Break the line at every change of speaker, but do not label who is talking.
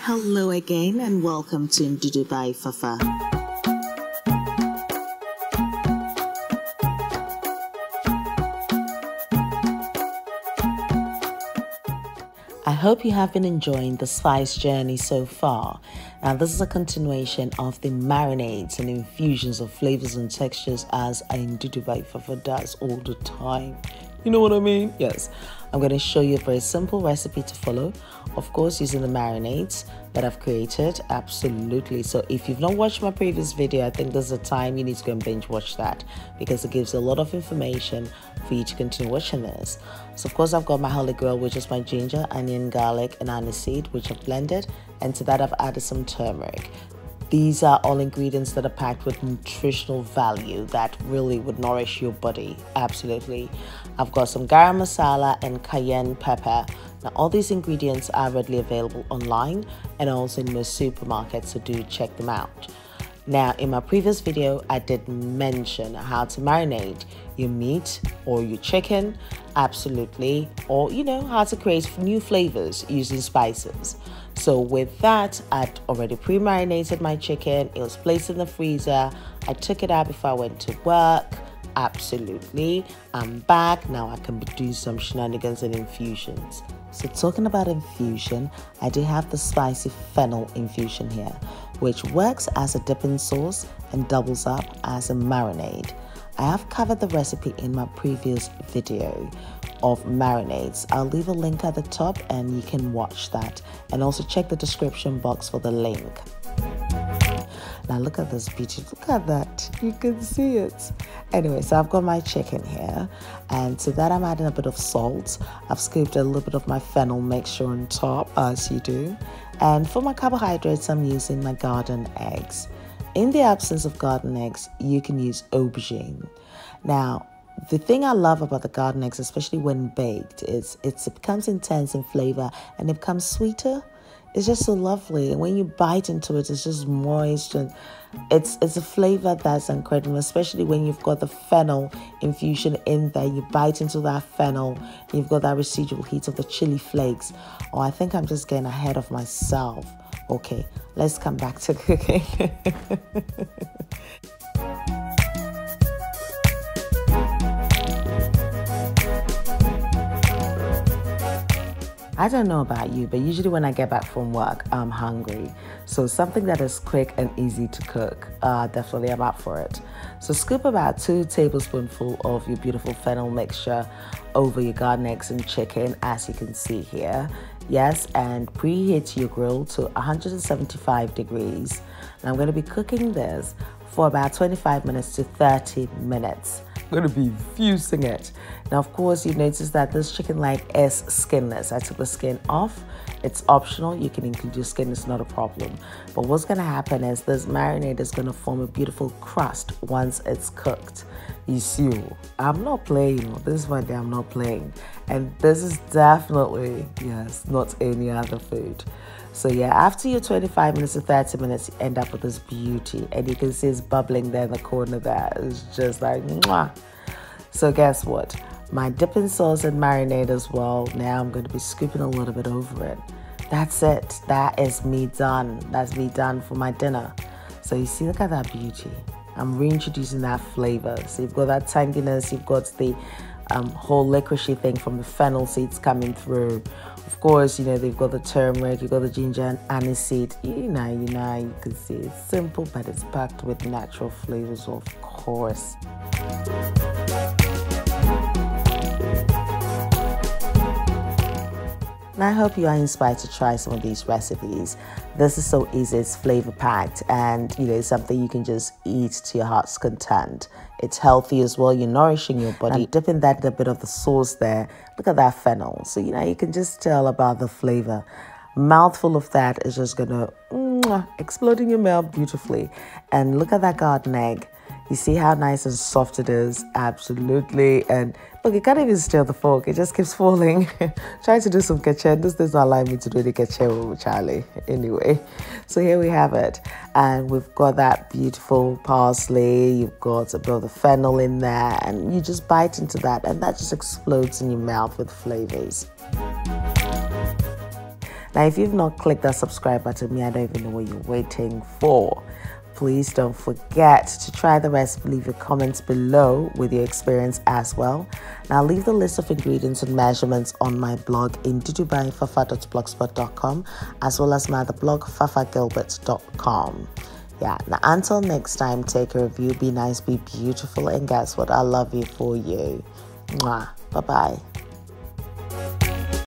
Hello again and welcome to Ndudu by Fafa. I hope you have been enjoying the spice journey so far. Now this is a continuation of the marinades and infusions of flavors and textures as Ndudu by Fafa does all the time. You know what I mean? Yes. I'm going to show you a very simple recipe to follow. Of course, using the marinades that I've created. Absolutely. So if you've not watched my previous video, I think there's a time you need to go and binge watch that because it gives a lot of information for you to continue watching this. So of course, I've got my holy grail, which is my ginger, onion, garlic, and ANISEED, which I've blended. And to that, I've added some turmeric. These are all ingredients that are packed with nutritional value that really would nourish your body. Absolutely. I've got some garam masala and cayenne pepper. Now, all these ingredients are readily available online and also in most supermarkets, so do check them out. Now, in my previous video, I did mention how to marinate your meat or your chicken, absolutely, or how to create new flavors using spices. So with that, I'd already pre-marinated my chicken. It was placed in the freezer. I took it out before I went to work. Absolutely. I'm back. Now I can do some shenanigans and infusions. So talking about infusion, I do have the spicy fennel infusion here, which works as a dipping sauce and doubles up as a marinade. I have covered the recipe in my previous video of marinades. I'll leave a link at the top and you can watch that, and also check the description box for the link. Now look at this beauty, look at that, you can see it. Anyway, so I've got my chicken here, and to that I'm adding a bit of salt. I've scooped a little bit of my fennel mixture on top, as you do. And for my carbohydrates, I'm using my garden eggs. In the absence of garden eggs, you can use aubergine. Now, the thing I love about the garden eggs, especially when baked, is it becomes intense in flavor and it becomes sweeter. It's just so lovely, and when you bite into it, it's just moist, and it's a flavor that's incredible, especially when you've got the fennel infusion in there. You bite into that fennel, and you've got that residual heat of the chili flakes. Oh, I think I'm just getting ahead of myself. Okay, let's come back to cooking. I don't know about you, but usually when I get back from work, I'm hungry. So something that is quick and easy to cook, definitely I'm up for it. So scoop about 2 tablespoonfuls of your beautiful fennel mixture over your garden eggs and chicken, as you can see here. Yes, and preheat your grill to 175 degrees. And I'm going to be cooking this for about 25 minutes to 30 minutes. I'm going to be infusing it. Now, of course, you notice that this chicken leg is skinless. I took the skin off. It's optional. You can include your skin. It's not a problem. But what's going to happen is this marinade is going to form a beautiful crust once it's cooked. You see, I'm not playing. This is one day I'm not playing. And this is definitely, yes, not any other food. So yeah, after your 25 minutes to 30 minutes, you end up with this beauty. And you can see it's bubbling there in the corner there. It's just like, mwah. So guess what? My dipping sauce and marinade as well. Now I'm going to be scooping a little bit over it. That's it. That is me done. That's me done for my dinner. So you see, look at that beauty. I'm reintroducing that flavor. So you've got that tanginess. You've got the whole licoricey thing from the fennel seeds coming through. Of course, they've got the turmeric, you've got the ginger and ANISEED. You can see it's simple, but it's packed with natural flavors, of course. And I hope you are inspired to try some of these recipes. This is so easy, it's flavor packed, and it's something you can just eat to your heart's content. It's healthy as well, you're nourishing your body. And dipping that in a bit of the sauce there, look at that fennel. So you can just tell about the flavor. Mouthful of that is just gonna explode in your mouth beautifully. And look at that garden egg. You see how nice and soft it is? Absolutely. And look, you can't even steal the fork. It just keeps falling. Trying to do some kitchen. This does not allow me to do the kitchen with Charlie. Anyway, so here we have it. And we've got that beautiful parsley. You've got a bit of the fennel in there. And you just bite into that. And that just explodes in your mouth with flavors. Now, if you've not clicked that subscribe button, I don't even know what you're waiting for. Please don't forget to try the recipe. Leave your comments below with your experience as well. Now, leave the list of ingredients and measurements on my blog ndudubyfafa.blogspot.com, as well as my other blog fafagilbert.com. Yeah, now until next time, take care of you, be nice, be beautiful, and guess what? I love you for you. Mwah. Bye-bye.